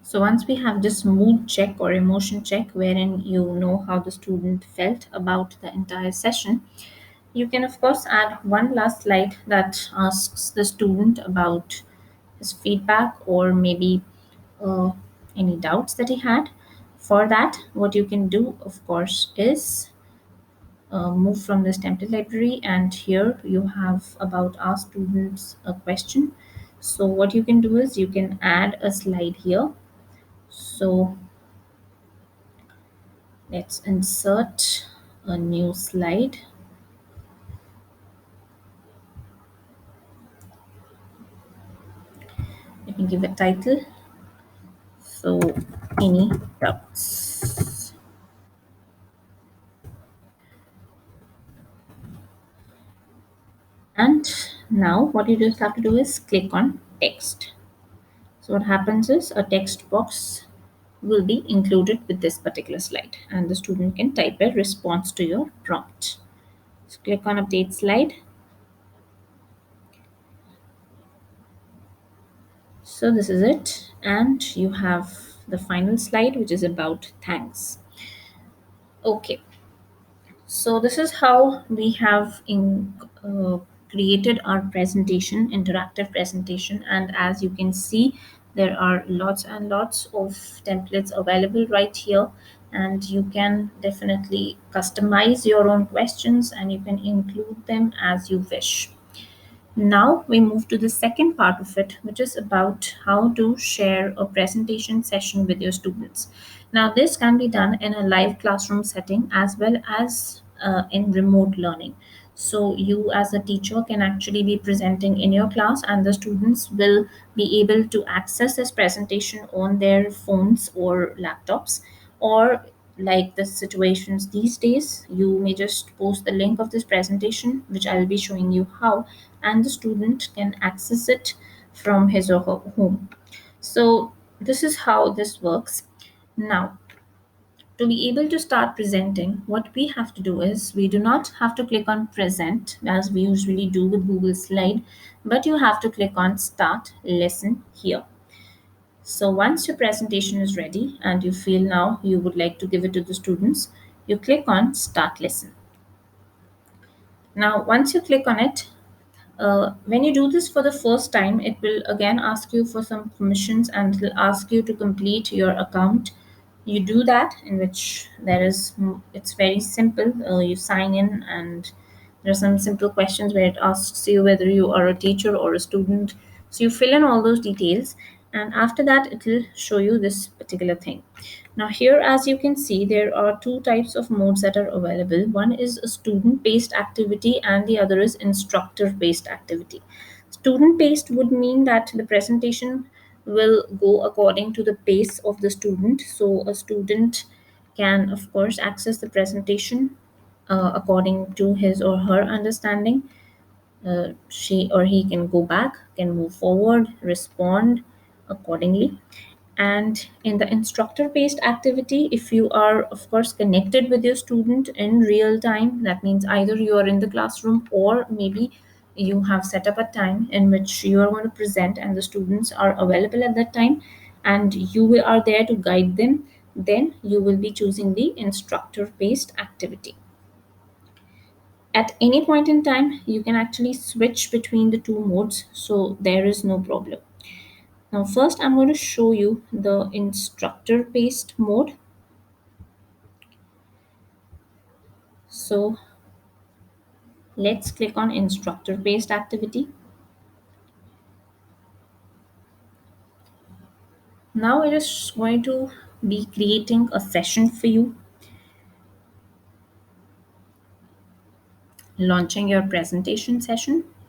So once we have this mood check or emotion check wherein you know how the student felt about the entire session, you can of course add one last slide that asks the student about his feedback or maybe uh, any doubts that he had. For that, what you can do, of course, is move from this template library, and here you have about our students a question. So what you can do is you can add a slide here. So let's insert a new slide. Let me give a title. So any doubts? And now what you just have to do is click on text. So what happens is a text box will be included with this particular slide and the student can type a response to your prompt. So click on update slide. So this is it, and you have the final slide which is about thanks. Okay, so this is how we have created our presentation, interactive presentation, and as you can see, there are lots and lots of templates available right here, and you can definitely customize your own questions and you can include them as you wish. Now we move to the second part of it, which is about how to share a presentation session with your students. Now, this can be done in a live classroom setting as well as in remote learning. So, you as a teacher can actually be presenting in your class, and the students will be able to access this presentation on their phones or laptops, or like the situations these days, you may just post the link of this presentation, which I'll be showing you how, and the student can access it from his or her home. So this is how this works. Now, to be able to start presenting, what we have to do is we do not have to click on present as we usually do with Google Slide, but you have to click on start lesson here. So once your presentation is ready and you feel now you would like to give it to the students, you click on start lesson. Now, once you click on it, when you do this for the first time, it will again ask you for some permissions and it will ask you to complete your account. You do that, in which there is, it's very simple. You sign in, and there are some simple questions where it asks you whether you are a teacher or a student. So you fill in all those details, and after that, it will show you this particular thing. Now, here, as you can see, there are two types of modes that are available. One is a student based activity, and the other is instructor based activity. Student based would mean that the presentation will go according to the pace of the student. So, a student can, of course, access the presentation according to his or her understanding. She or he can go back, can move forward, respond accordingly. And in the instructor based activity, if you are, of course, connected with your student in real time, that means either you are in the classroom or maybe you have set up a time in which you are going to present and the students are available at that time and you are there to guide them, then you will be choosing the instructor based activity. At any point in time, you can actually switch between the two modes, so there is no problem. Now, first, I'm going to show you the instructor based mode. So, let's click on instructor based activity. Now, it is going to be creating a session for you, launching your presentation session.